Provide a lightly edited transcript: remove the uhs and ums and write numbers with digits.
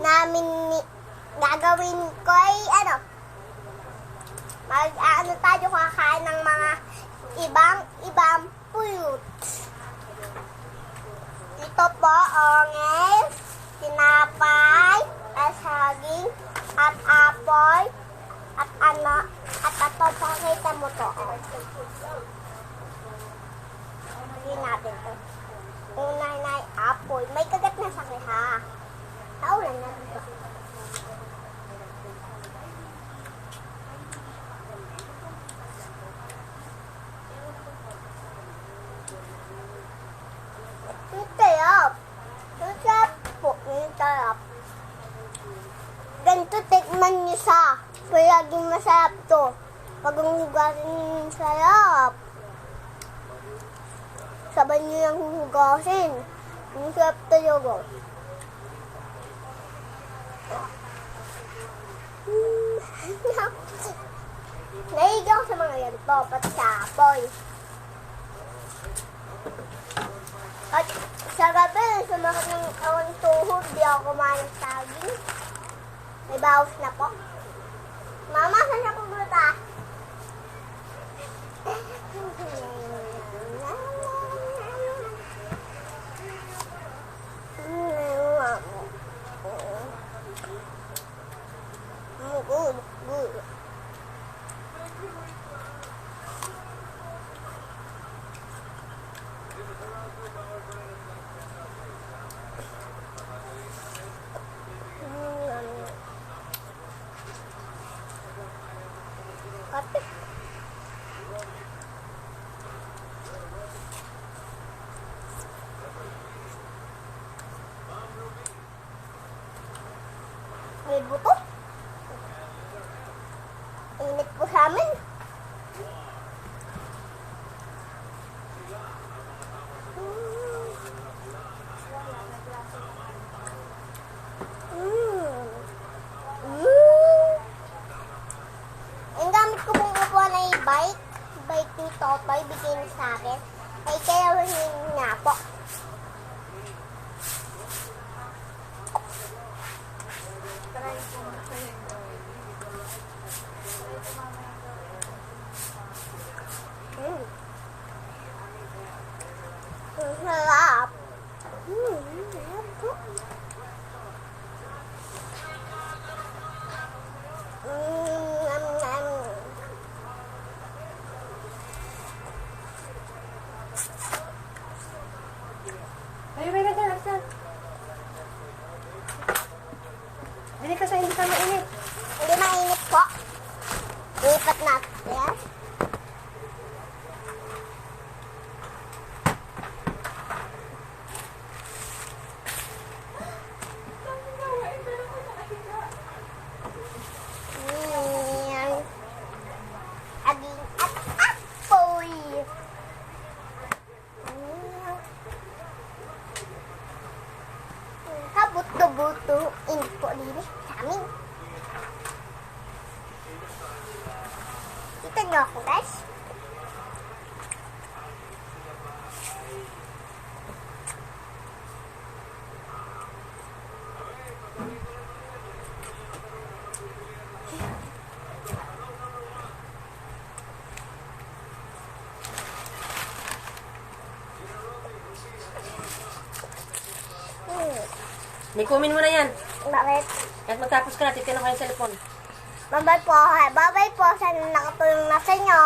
namin gagawin ko ay tayo kakain ng mga ibang fruits. Ito po, orange, tinapay, saging, at apple, at ito, pakita mo to. Hindi natin to. Una na apple. May kagat na sakit ha. Taulan na dito. Sarap po. Sarap. Ganito tikman niyo sa. Palaging masarap to. Pag ang hugasin, sarap. Sabay niyo yung hugasin. Ang sarap talaga. Nahiga ako sa mga ganito. Pati sa apple. At sa gabi, sumakit ng awang tuhod, di ako kumain ng saging. May bawas na po. Mama, saan siya pumunta? Good. Kapit. May buto. Init po sa amin. Ang gamit ko pong upuan ay bike ni Totoy, bigay niya sa akin. Ay kaya hindi nga po. Sarap. Dali ka sa hindi ka mainit. Hindi mainit po. Lipat natin. Yes. Aging at apoy. Kabuto-buto. Init po din sa amin. Kita niyo ako, guys. Likumin mo na yan. Bakit? At magtapos ka na, titignan ko yung cellphone. Bye-bye po. Bye-bye po. Sana nakatulong na sa inyo.